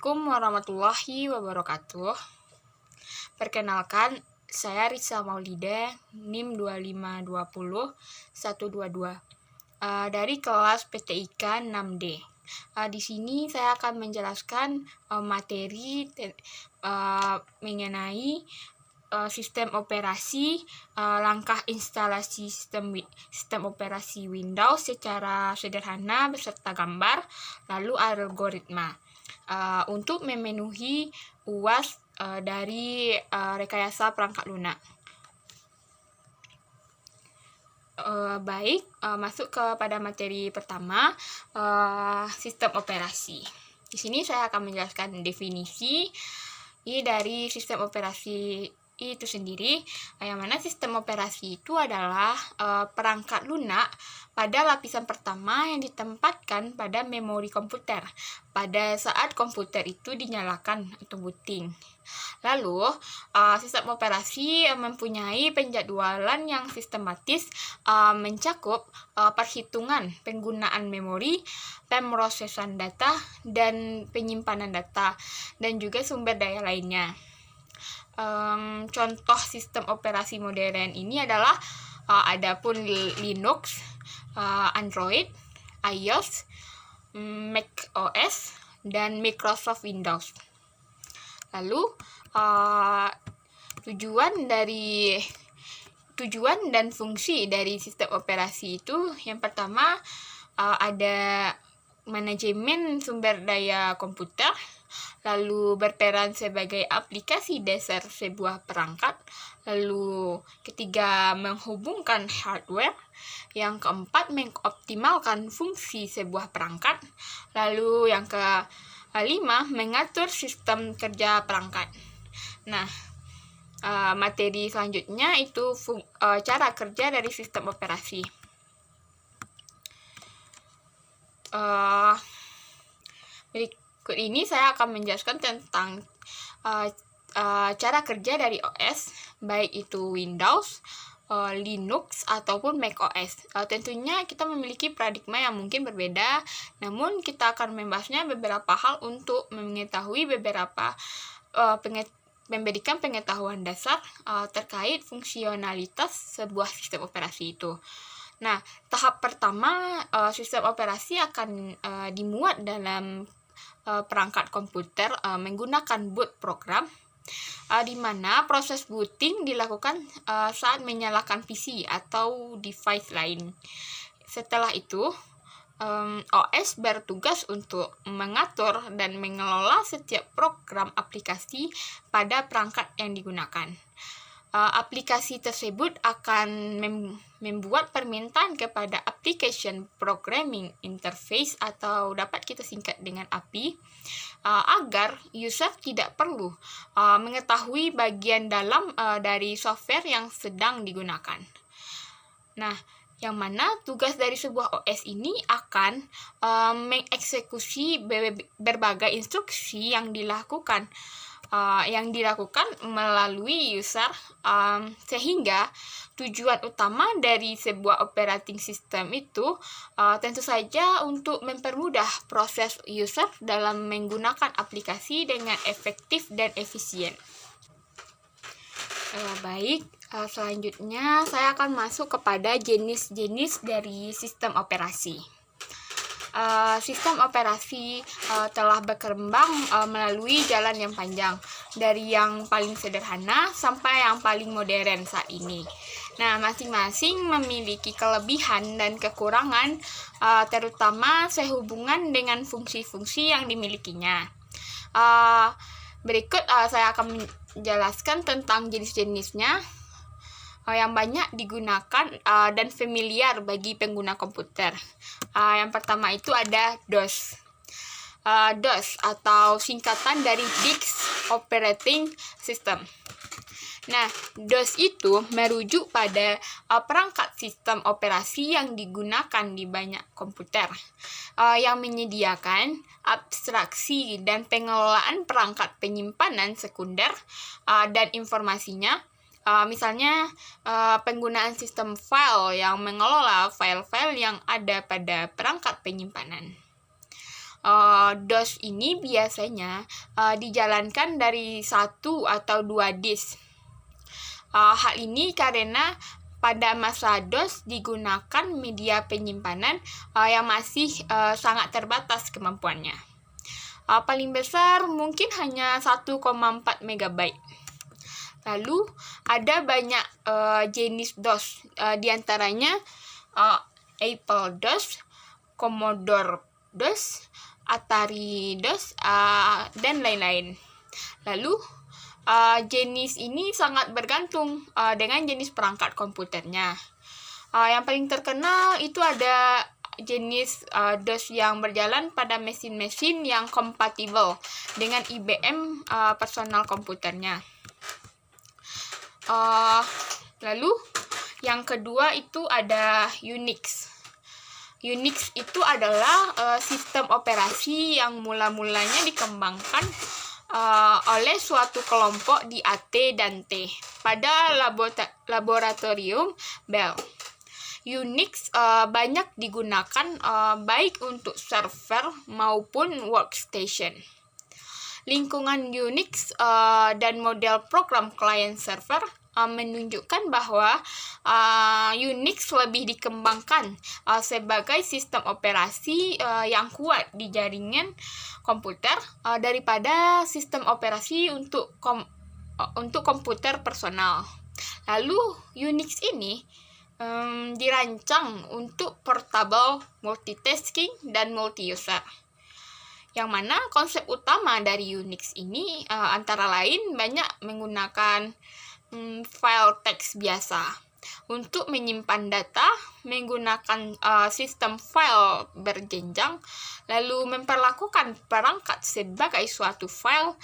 Assalamualaikum warahmatullahi wabarakatuh. Perkenalkan, saya Risa Maulida, NIM 2520122 dari kelas PTIK 6D. Di sini saya akan menjelaskan materi mengenai sistem operasi, langkah instalasi sistem operasi Windows secara sederhana beserta gambar, lalu algoritma untuk memenuhi UAS dari rekayasa perangkat lunak. Masuk kepada materi pertama, sistem operasi. Di sini saya akan menjelaskan definisi dari sistem operasi itu sendiri, yang mana sistem operasi itu adalah perangkat lunak pada lapisan pertama yang ditempatkan pada memori komputer pada saat komputer itu dinyalakan atau booting. Lalu, sistem operasi mempunyai penjadwalan yang sistematis, mencakup perhitungan penggunaan memori, pemrosesan data, dan penyimpanan data, dan juga sumber daya lainnya. Contoh sistem operasi modern ini adalah adapun Linux, Android, iOS, Mac OS, dan Microsoft Windows. Lalu tujuan dan fungsi dari sistem operasi itu, yang pertama ada manajemen sumber daya komputer, lalu berperan sebagai aplikasi dasar sebuah perangkat, lalu ketiga menghubungkan hardware, yang keempat mengoptimalkan fungsi sebuah perangkat, lalu yang kelima mengatur sistem kerja perangkat. Nah, materi selanjutnya itu cara kerja dari sistem operasi. Berikut ini saya akan menjelaskan tentang cara kerja dari OS, baik itu Windows, Linux, ataupun Mac OS. Tentunya kita memiliki paradigma yang mungkin berbeda, namun kita akan membahasnya beberapa hal untuk mengetahui beberapa memberikan pengetahuan dasar terkait fungsionalitas sebuah sistem operasi itu. Nah, tahap pertama, sistem operasi akan dimuat dalam perangkat komputer menggunakan boot program, di mana proses booting dilakukan saat menyalakan PC atau device lain. Setelah itu, OS bertugas untuk mengatur dan mengelola setiap program aplikasi pada perangkat yang digunakan. Aplikasi tersebut akan membuat permintaan kepada Application Programming Interface atau dapat kita singkat dengan API, agar user tidak perlu mengetahui bagian dalam dari software yang sedang digunakan. Nah, yang mana tugas dari sebuah OS ini akan mengeksekusi berbagai instruksi yang dilakukan melalui user, sehingga tujuan utama dari sebuah operating system itu tentu saja untuk mempermudah proses user dalam menggunakan aplikasi dengan efektif dan efisien. Selanjutnya saya akan masuk kepada jenis-jenis dari sistem operasi. Sistem operasi telah berkembang melalui jalan yang panjang, dari yang paling sederhana sampai yang paling modern saat ini. Nah, masing-masing memiliki kelebihan dan kekurangan, terutama sehubungan dengan fungsi-fungsi yang dimilikinya. Berikut saya akan menjelaskan tentang jenis-jenisnya yang banyak digunakan dan familiar bagi pengguna komputer. Yang pertama itu ada DOS. DOS atau singkatan dari Disk Operating System. Nah, DOS itu merujuk pada perangkat sistem operasi yang digunakan di banyak komputer, yang menyediakan abstraksi dan pengelolaan perangkat penyimpanan sekunder dan informasinya. Misalnya penggunaan sistem file yang mengelola file-file yang ada pada perangkat penyimpanan. DOS ini biasanya dijalankan dari 1 atau 2 disk. Hal ini karena pada masa DOS digunakan media penyimpanan yang masih sangat terbatas kemampuannya. Paling besar mungkin hanya 1,4 MB. Lalu ada banyak jenis DOS, diantaranya Apple DOS, Commodore DOS, Atari DOS, dan lain-lain. Lalu jenis ini sangat bergantung dengan jenis perangkat komputernya. Yang paling terkenal itu ada jenis DOS yang berjalan pada mesin-mesin yang kompatibel dengan IBM personal komputernya. Lalu yang kedua itu ada Unix. Unix itu adalah sistem operasi yang mula-mulanya dikembangkan oleh suatu kelompok di AT dan T pada laboratorium Bell. Unix banyak digunakan baik untuk server maupun workstation. Lingkungan Unix dan model program client server menunjukkan bahwa Unix lebih dikembangkan sebagai sistem operasi yang kuat di jaringan komputer daripada sistem operasi untuk komputer personal. Lalu Unix ini dirancang untuk portable, multitasking, dan multi-user. Yang mana konsep utama dari Unix ini antara lain banyak menggunakan file teks biasa untuk menyimpan data, menggunakan sistem file berjenjang, lalu memperlakukan perangkat sebagai suatu file,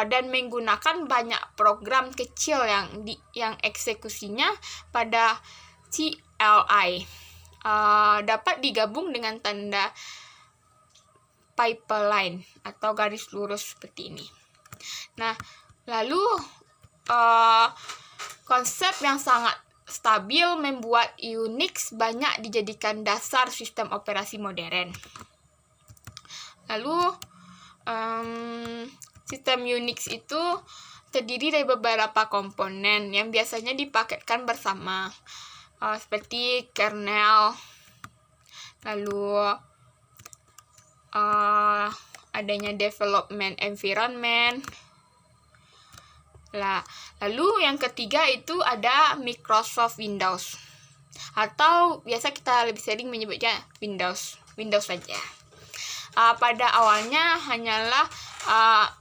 dan menggunakan banyak program kecil yang eksekusinya pada CLI dapat digabung dengan tanda pipeline atau garis lurus seperti ini. Nah, lalu konsep yang sangat stabil membuat Unix banyak dijadikan dasar sistem operasi modern. Lalu sistem Unix itu terdiri dari beberapa komponen yang biasanya dipaketkan bersama, seperti kernel, lalu adanya development environment. Lalu yang ketiga itu ada Microsoft Windows, atau biasa kita lebih sering menyebutnya Windows saja. Pada awalnya hanyalah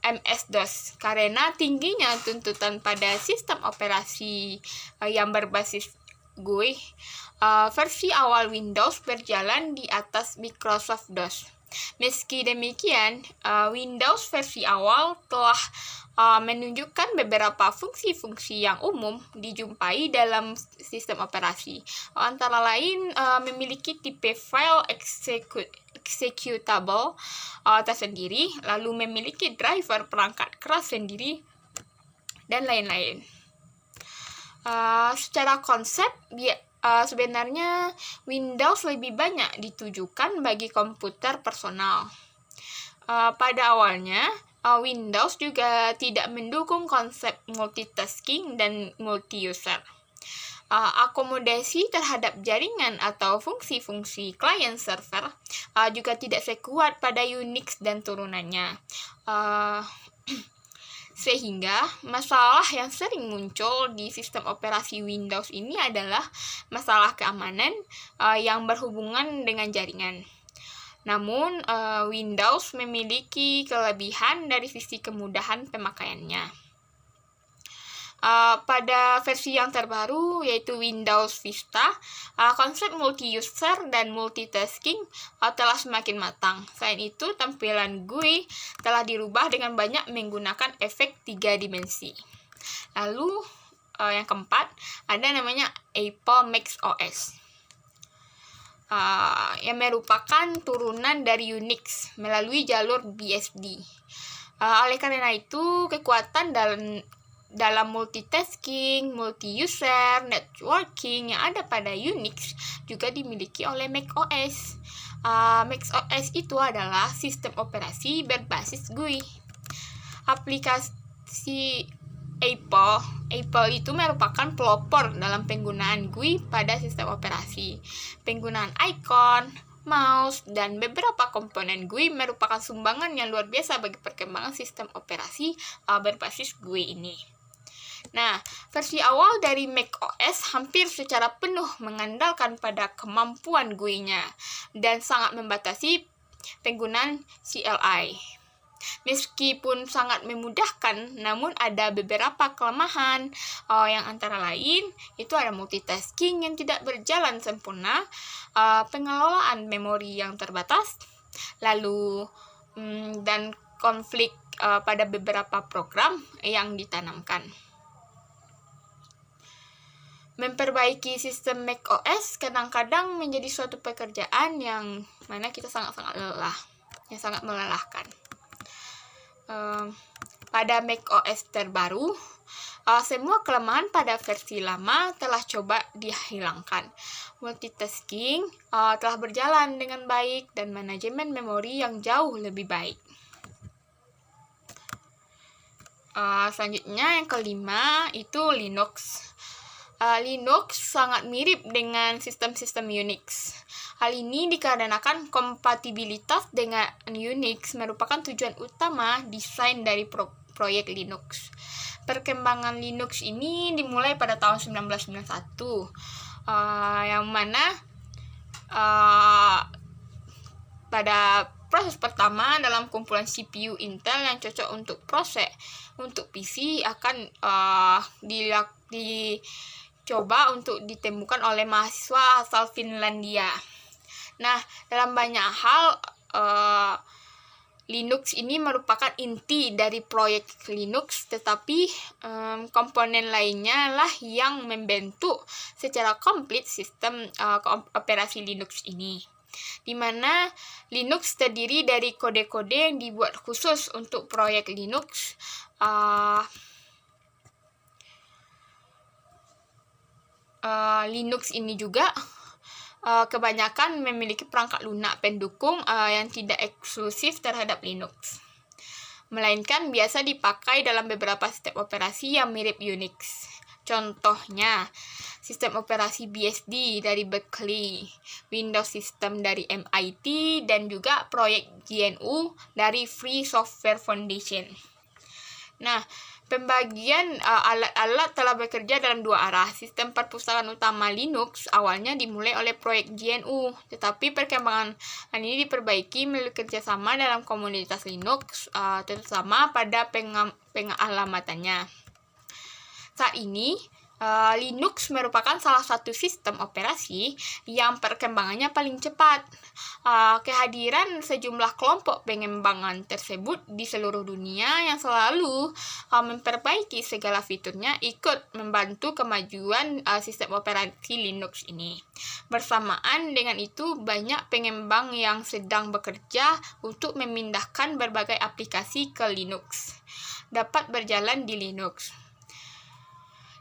MS-DOS karena tingginya tuntutan pada sistem operasi yang berbasis GUI. Versi awal Windows berjalan di atas Microsoft DOS. Meski demikian, Windows versi awal telah menunjukkan beberapa fungsi-fungsi yang umum dijumpai dalam sistem operasi. Antara lain memiliki tipe file executable tersendiri, lalu memiliki driver perangkat keras sendiri, dan lain-lain. Secara konsep, sebenarnya Windows lebih banyak ditujukan bagi komputer personal. Pada awalnya, Windows juga tidak mendukung konsep multitasking dan multi-user. Akomodasi terhadap jaringan atau fungsi-fungsi client server juga tidak sekuat pada Unix dan turunannya. Sehingga masalah yang sering muncul di sistem operasi Windows ini adalah masalah keamanan yang berhubungan dengan jaringan. Namun, Windows memiliki kelebihan dari sisi kemudahan pemakaiannya. Pada versi yang terbaru, yaitu Windows Vista, konsep multi-user dan multitasking telah semakin matang. Selain itu, tampilan GUI telah dirubah dengan banyak menggunakan efek 3 dimensi. Lalu, yang keempat, ada namanya Apple macOS. Yang merupakan turunan dari Unix melalui jalur BSD. Oleh karena itu, kekuatan dalam multitasking, multi-user, networking yang ada pada Unix juga dimiliki oleh macOS. macOS itu adalah sistem operasi berbasis GUI. Aplikasi Apple itu merupakan pelopor dalam penggunaan GUI pada sistem operasi. Penggunaan icon, mouse, dan beberapa komponen GUI merupakan sumbangan yang luar biasa bagi perkembangan sistem operasi berbasis GUI ini. Nah, versi awal dari macOS hampir secara penuh mengandalkan pada kemampuan GUI-nya dan sangat membatasi penggunaan CLI. Meskipun sangat memudahkan, namun ada beberapa kelemahan yang antara lain itu ada multitasking yang tidak berjalan sempurna, pengelolaan memori yang terbatas, lalu dan konflik pada beberapa program yang ditanamkan. Memperbaiki sistem macOS kadang-kadang menjadi suatu pekerjaan yang mana kita sangat melelahkan. Pada macOS terbaru, semua kelemahan pada versi lama telah coba dihilangkan. Multitasking telah berjalan dengan baik dan manajemen memori yang jauh lebih baik. Selanjutnya yang kelima itu Linux. Linux sangat mirip dengan sistem-sistem Unix. Hal ini dikarenakan kompatibilitas dengan Unix merupakan tujuan utama desain dari proyek Linux. Perkembangan Linux ini dimulai pada tahun 1991, yang mana pada proses pertama dalam kumpulan CPU Intel yang cocok untuk PC akan dicoba untuk ditemukan oleh mahasiswa asal Finlandia. Nah, dalam banyak hal Linux ini merupakan inti dari proyek Linux, tetapi komponen lainnya lah yang membentuk secara komplit sistem operasi Linux ini, di mana Linux terdiri dari kode-kode yang dibuat khusus untuk proyek Linux. Linux ini juga kebanyakan memiliki perangkat lunak pendukung yang tidak eksklusif terhadap Linux, melainkan biasa dipakai dalam beberapa sistem operasi yang mirip Unix. Contohnya, sistem operasi BSD dari Berkeley, Windows System dari MIT, dan juga proyek GNU dari Free Software Foundation. Nah, pembagian alat-alat telah bekerja dalam dua arah. Sistem perpustakaan utama Linux awalnya dimulai oleh proyek GNU, tetapi perkembangan ini diperbaiki melalui kerjasama dalam komunitas Linux, terutama pada pengalamatannya. Saat ini, Linux merupakan salah satu sistem operasi yang perkembangannya paling cepat. Kehadiran sejumlah kelompok pengembangan tersebut di seluruh dunia yang selalu memperbaiki segala fiturnya ikut membantu kemajuan sistem operasi Linux ini. Bersamaan dengan itu, banyak pengembang yang sedang bekerja untuk memindahkan berbagai aplikasi ke Linux dapat berjalan di Linux.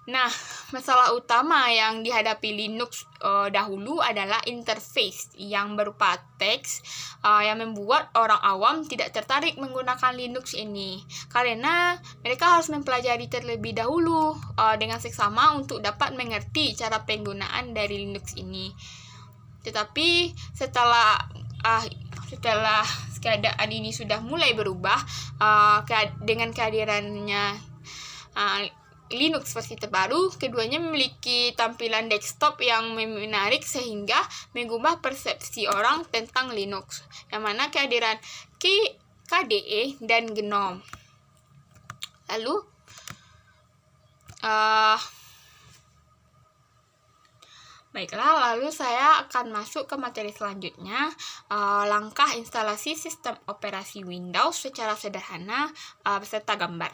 Nah, masalah utama yang dihadapi Linux dahulu adalah interface yang berupa teks yang membuat orang awam tidak tertarik menggunakan Linux ini, karena mereka harus mempelajari terlebih dahulu dengan seksama untuk dapat mengerti cara penggunaan dari Linux ini. Tetapi setelah keadaan ini sudah mulai berubah dengan kehadirannya Linux versi terbaru, keduanya memiliki tampilan desktop yang menarik sehingga mengubah persepsi orang tentang Linux, yang mana kehadiran KDE dan GNOME. Lalu lalu saya akan masuk ke materi selanjutnya, langkah instalasi sistem operasi Windows secara sederhana beserta gambar.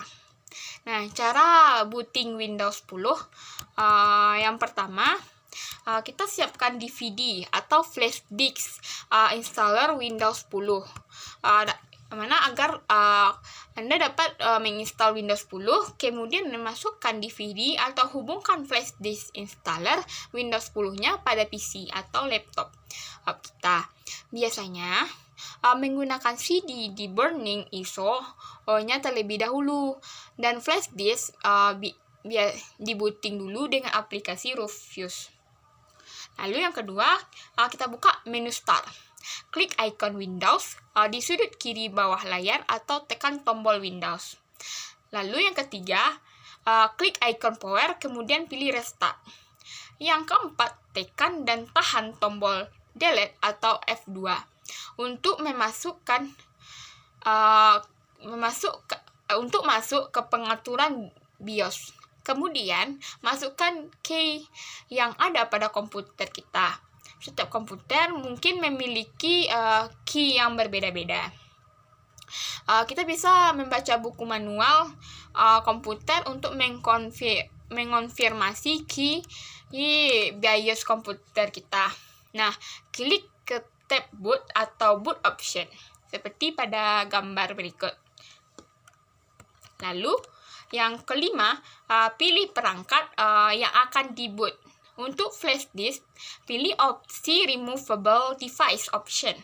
Nah, cara booting Windows 10, yang pertama, kita siapkan DVD atau flash disk installer Windows 10. mana agar Anda dapat menginstal Windows 10, kemudian memasukkan DVD atau hubungkan flash disk installer Windows 10-nya pada PC atau laptop kita. Biasanya menggunakan CD di Burning ISO-nya terlebih dahulu, dan flash disk dibooting dulu dengan aplikasi Rufus. Lalu yang kedua, kita buka menu Start. Klik icon Windows di sudut kiri bawah layar atau tekan tombol Windows. Lalu yang ketiga, klik icon Power, kemudian pilih Restart. Yang keempat, tekan dan tahan tombol Delete atau F2 untuk masuk ke pengaturan BIOS. Kemudian, masukkan key yang ada pada komputer kita. Setiap komputer mungkin memiliki key yang berbeda-beda. Kita bisa membaca buku manual komputer untuk mengonfirmasi key di BIOS komputer kita. Nah, klik ke tab boot atau boot option, seperti pada gambar berikut. Lalu, yang kelima, pilih perangkat yang akan di-boot. Untuk flash disk, pilih opsi Removable Device option.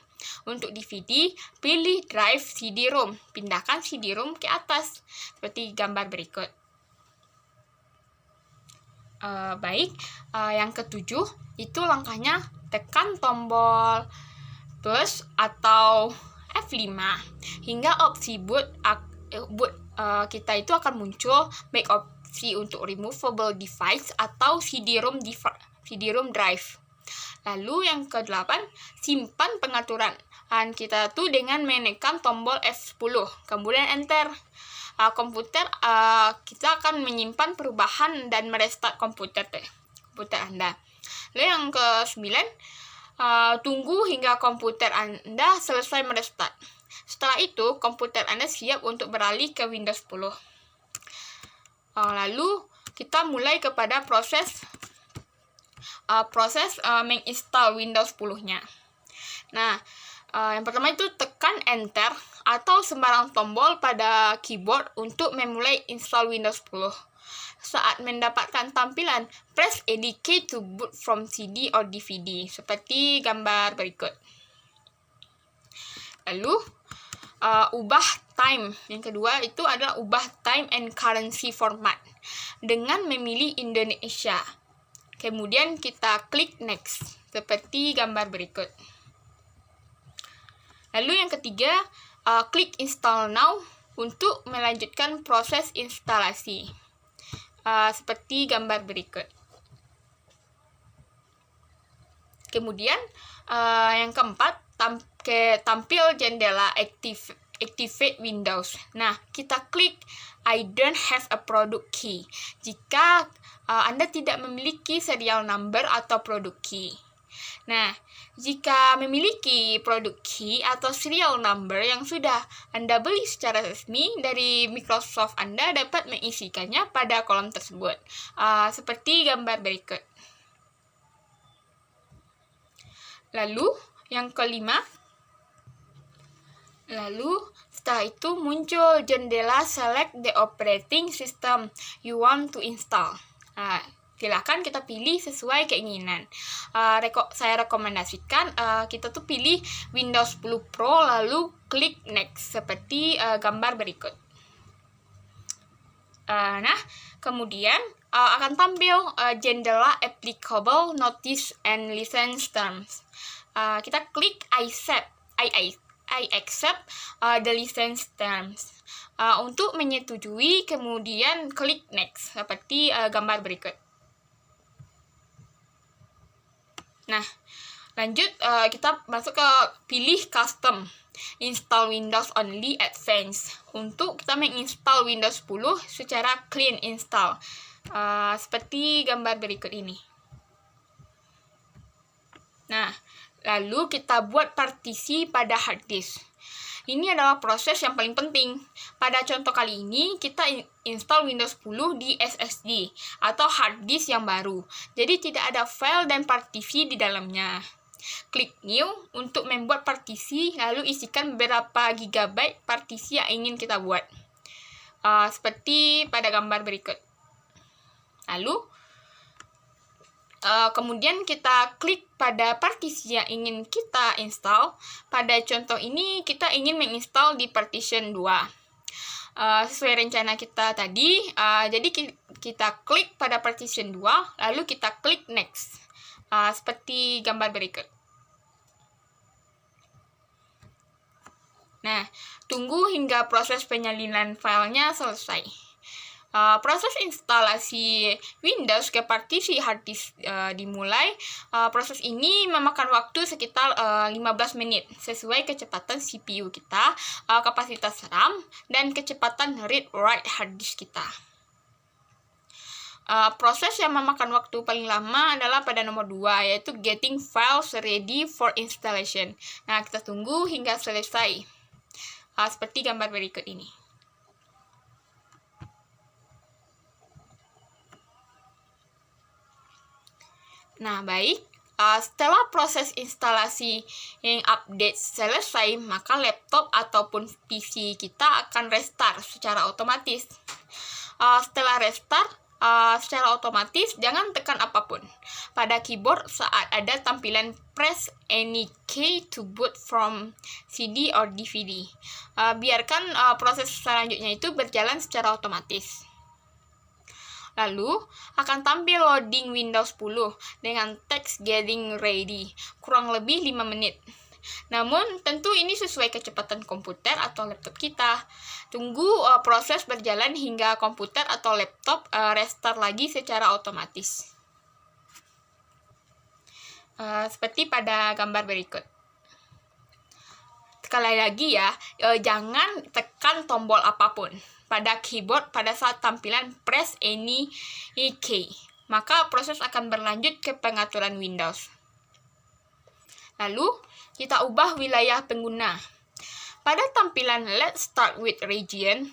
Untuk DVD, pilih drive CD-ROM. Pindahkan CD-ROM ke atas, seperti gambar berikut. Yang ketujuh, itu langkahnya tekan tombol plus atau F5 hingga opsi boot kita itu akan muncul, baik opsi untuk removable device atau CD-ROM drive. Lalu yang ke-8, simpan pengaturan kita tuh dengan menekan tombol F10, kemudian enter. Komputer kita akan menyimpan perubahan dan merestart komputer Anda. Lalu yang ke-9, tunggu hingga komputer Anda selesai merestart. Setelah itu, komputer Anda siap untuk beralih ke Windows 10. Lalu, kita mulai kepada proses menginstal Windows 10-nya. Nah, yang pertama itu tekan Enter atau sembarang tombol pada keyboard untuk memulai install Windows 10. Saat mendapatkan tampilan, press any key to boot from CD or DVD, seperti gambar berikut. Lalu, ubah time. Yang kedua itu adalah ubah time and currency format dengan memilih Indonesia. Kemudian kita klik next, seperti gambar berikut. Lalu yang ketiga, klik install now untuk melanjutkan proses instalasi. Seperti gambar berikut. Kemudian, yang keempat, tampil jendela Activate Windows. Nah, kita klik I don't have a product key jika Anda tidak memiliki serial number atau product key. Nah, jika memiliki product key atau serial number yang sudah Anda beli secara resmi dari Microsoft, Anda dapat mengisikannya pada kolom tersebut, seperti gambar berikut. Lalu, yang kelima, setelah itu muncul jendela Select the operating system you want to install. Silakan kita pilih sesuai keinginan. Saya rekomendasikan kita tuh pilih Windows 10 Pro lalu klik next seperti gambar berikut. Nah, kemudian akan tampil jendela Applicable Notice and License Terms. Kita klik I accept the license terms. Untuk menyetujui, kemudian klik next seperti gambar berikut. Nah, lanjut kita masuk ke pilih custom, install Windows only advanced. Untuk kita menginstal Windows 10 secara clean install, seperti gambar berikut ini. Nah, lalu kita buat partisi pada hard disk. Ini adalah proses yang paling penting. Pada contoh kali ini, kita install Windows 10 di SSD atau hard disk yang baru. Jadi tidak ada file dan partisi di dalamnya. Klik New untuk membuat partisi, lalu isikan berapa gigabyte partisi yang ingin kita buat. Seperti pada gambar berikut. Lalu, kemudian kita klik pada partisi yang ingin kita install. Pada contoh ini, kita ingin menginstal di partition 2. Sesuai rencana kita tadi, jadi kita klik pada partition 2, lalu kita klik next, seperti gambar berikut. Nah, tunggu hingga proses penyalinan filenya selesai. Proses instalasi Windows ke partisi hard disk dimulai. Proses ini memakan waktu sekitar 15 menit sesuai kecepatan CPU kita, kapasitas RAM, dan kecepatan read-write hard disk kita. Proses yang memakan waktu paling lama adalah pada nomor 2, yaitu getting files ready for installation. Nah, kita tunggu hingga selesai. Seperti gambar berikut ini. Nah, baik. Setelah proses instalasi yang update selesai, maka laptop ataupun PC kita akan restart secara otomatis. Setelah restart, secara otomatis jangan tekan apapun pada keyboard saat ada tampilan press any key to boot from CD or DVD. Biarkan proses selanjutnya itu berjalan secara otomatis. Lalu, akan tampil loading Windows 10 dengan teks getting ready, kurang lebih 5 menit. Namun, tentu ini sesuai kecepatan komputer atau laptop kita. Tunggu proses berjalan hingga komputer atau laptop restart lagi secara otomatis. Seperti pada gambar berikut. Sekali lagi ya, jangan tekan tombol apapun pada keyboard pada saat tampilan press any key. Maka proses akan berlanjut ke pengaturan Windows. Lalu, kita ubah wilayah pengguna. Pada tampilan Let's Start with Region,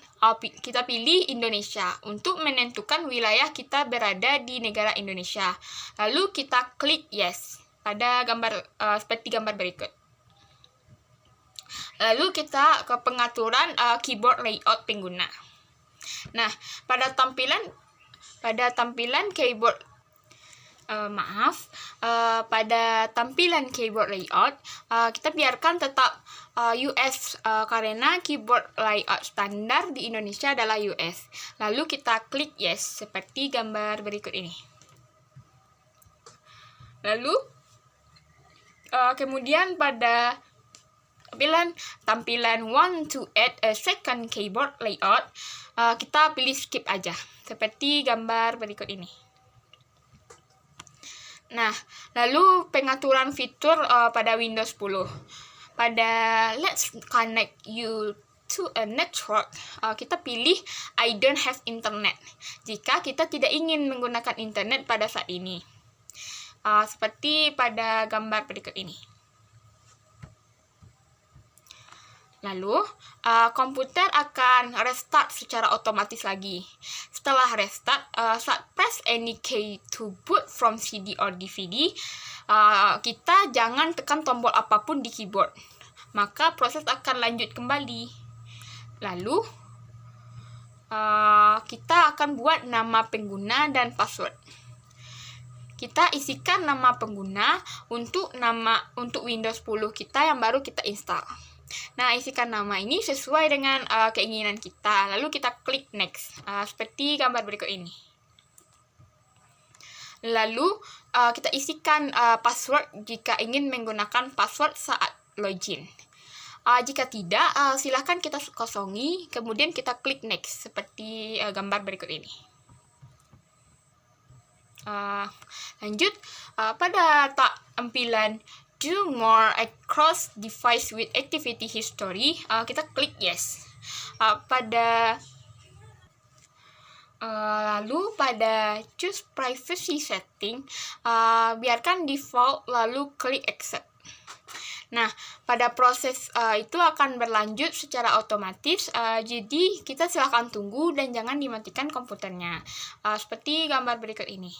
kita pilih Indonesia untuk menentukan wilayah kita berada di negara Indonesia. Lalu kita klik Yes pada gambar seperti gambar berikut. Lalu kita ke pengaturan keyboard layout pengguna. Nah, pada tampilan keyboard pada tampilan keyboard layout kita biarkan tetap US karena keyboard layout standar di Indonesia adalah US. Lalu kita klik Yes seperti gambar berikut ini. Lalu kemudian pada tampilan want to add a second keyboard layout, kita pilih skip aja, seperti gambar berikut ini. Nah, lalu pengaturan fitur pada Windows 10. Pada Let's Connect You to a Network, kita pilih I don't have internet, jika kita tidak ingin menggunakan internet pada saat ini. Seperti pada gambar berikut ini. Lalu, komputer akan restart secara otomatis lagi. Setelah restart, saat press any key to boot from CD or DVD, kita jangan tekan tombol apapun di keyboard. Maka proses akan lanjut kembali. Lalu, kita akan buat nama pengguna dan password. Kita isikan nama pengguna untuk Windows 10 kita yang baru kita install. Nah, isikan nama ini sesuai dengan keinginan kita. Lalu kita klik next, seperti gambar berikut ini. Lalu kita isikan password jika ingin menggunakan password saat login. Jika tidak, silahkan kita kosongi, kemudian kita klik next, seperti gambar berikut ini. Lanjut, pada tampilan Do more across device with activity history, kita klik yes. Lalu pada choose privacy setting, biarkan default lalu klik accept. Nah, pada proses itu akan berlanjut secara otomatis, jadi kita silakan tunggu dan jangan dimatikan komputernya, seperti gambar berikut ini.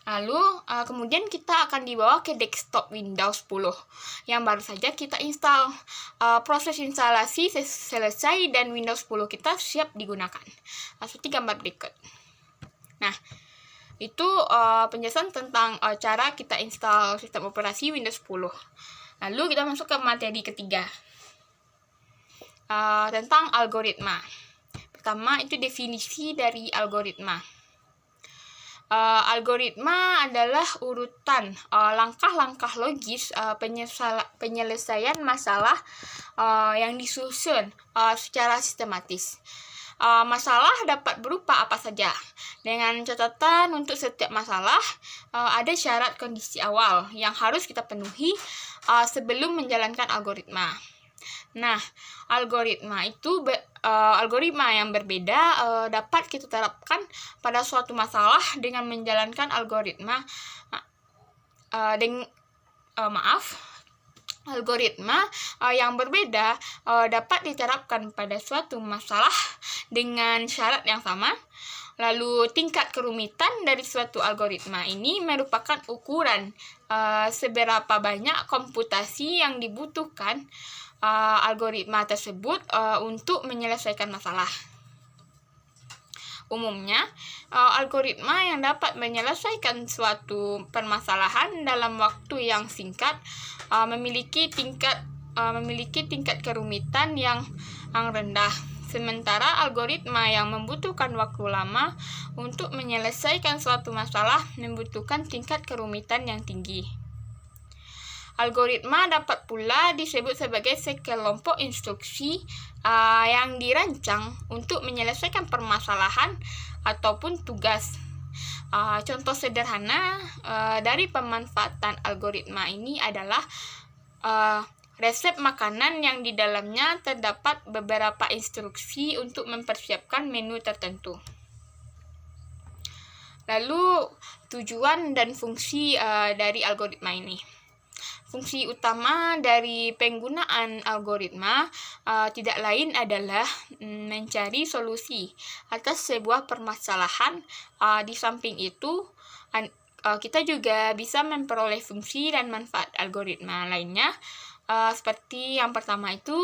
Lalu kemudian kita akan dibawa ke desktop Windows 10 yang baru saja kita install. Proses instalasi selesai dan Windows 10 kita siap digunakan. Seperti gambar berikut. Nah, itu penjelasan tentang cara kita install sistem operasi Windows 10. Lalu kita masuk ke materi ketiga, tentang algoritma. Pertama itu definisi dari algoritma. Algoritma adalah urutan langkah-langkah logis penyelesaian masalah yang disusun secara sistematis. Masalah dapat berupa apa saja. Dengan catatan untuk setiap masalah ada syarat kondisi awal yang harus kita penuhi sebelum menjalankan algoritma. Nah, algoritma yang berbeda dapat kita terapkan pada suatu masalah dengan menjalankan algoritma. Algoritma yang berbeda dapat diterapkan pada suatu masalah dengan syarat yang sama. Lalu tingkat kerumitan dari suatu algoritma ini merupakan ukuran seberapa banyak komputasi yang dibutuhkan algoritma tersebut untuk menyelesaikan masalah. Umumnya, algoritma yang dapat menyelesaikan suatu permasalahan dalam waktu yang singkat memiliki tingkat kerumitan yang rendah. Sementara algoritma yang membutuhkan waktu lama untuk menyelesaikan suatu masalah membutuhkan tingkat kerumitan yang tinggi. Algoritma dapat pula disebut sebagai sekelompok instruksi yang dirancang untuk menyelesaikan permasalahan ataupun tugas. Contoh sederhana dari pemanfaatan algoritma ini adalah resep makanan yang di dalamnya terdapat beberapa instruksi untuk mempersiapkan menu tertentu. Lalu, tujuan dan fungsi dari algoritma ini. Fungsi utama dari penggunaan algoritma tidak lain adalah mencari solusi atas sebuah permasalahan. Di samping itu, kita juga bisa memperoleh fungsi dan manfaat algoritma lainnya, seperti yang pertama itu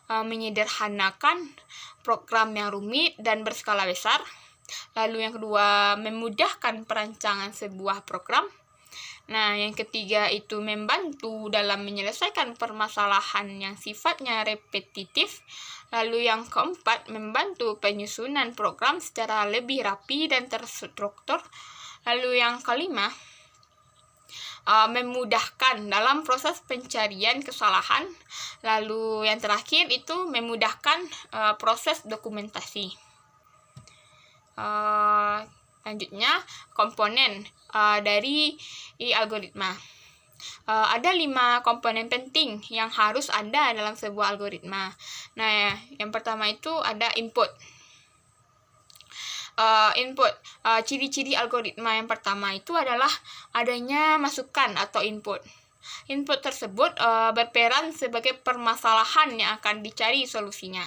menyederhanakan program yang rumit dan berskala besar. Lalu yang kedua, memudahkan perancangan sebuah program. Nah, yang ketiga itu membantu dalam menyelesaikan permasalahan yang sifatnya repetitif. Lalu yang keempat, membantu penyusunan program secara lebih rapi dan terstruktur. Lalu yang kelima, memudahkan dalam proses pencarian kesalahan. Lalu yang terakhir itu memudahkan proses dokumentasi. Selanjutnya, komponen dari algoritma. Ada 5 komponen penting yang harus ada dalam sebuah algoritma. Nah, yang pertama itu ada input. Ciri-ciri algoritma yang pertama itu adalah adanya masukan atau input. Input tersebut berperan sebagai permasalahan yang akan dicari solusinya.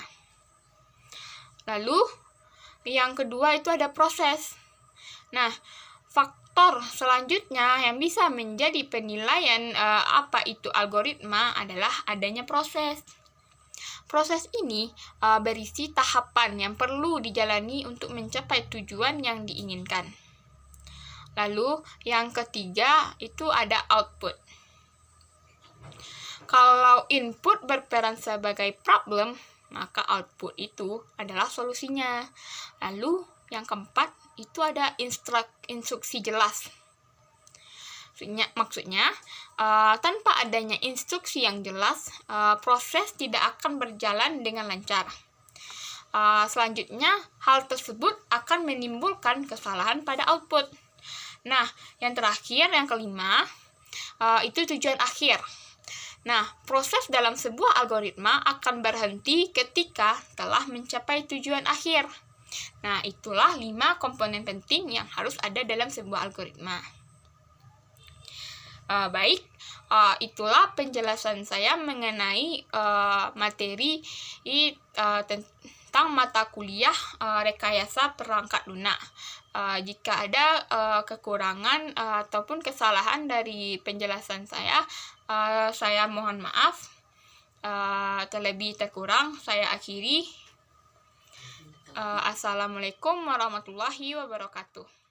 Lalu, yang kedua itu ada proses. Nah, faktor selanjutnya yang bisa menjadi penilaian apa itu algoritma adalah adanya proses. Proses ini berisi tahapan yang perlu dijalani untuk mencapai tujuan yang diinginkan. Lalu, yang ketiga itu ada output. Kalau input berperan sebagai problem, maka output itu adalah solusinya. Lalu, yang keempat itu ada instruksi jelas. Maksudnya, tanpa adanya instruksi yang jelas, proses tidak akan berjalan dengan lancar. Selanjutnya, hal tersebut akan menimbulkan kesalahan pada output. Nah, yang terakhir, yang kelima, itu tujuan akhir. Nah, proses dalam sebuah algoritma akan berhenti ketika telah mencapai tujuan akhir. Nah, itulah 5 komponen penting yang harus ada dalam sebuah algoritma. Itulah penjelasan saya mengenai materi tentang mata kuliah rekayasa perangkat lunak. Jika ada kekurangan ataupun kesalahan dari penjelasan saya mohon maaf. Terlebih terkurang saya akhiri. Assalamualaikum warahmatullahi wabarakatuh.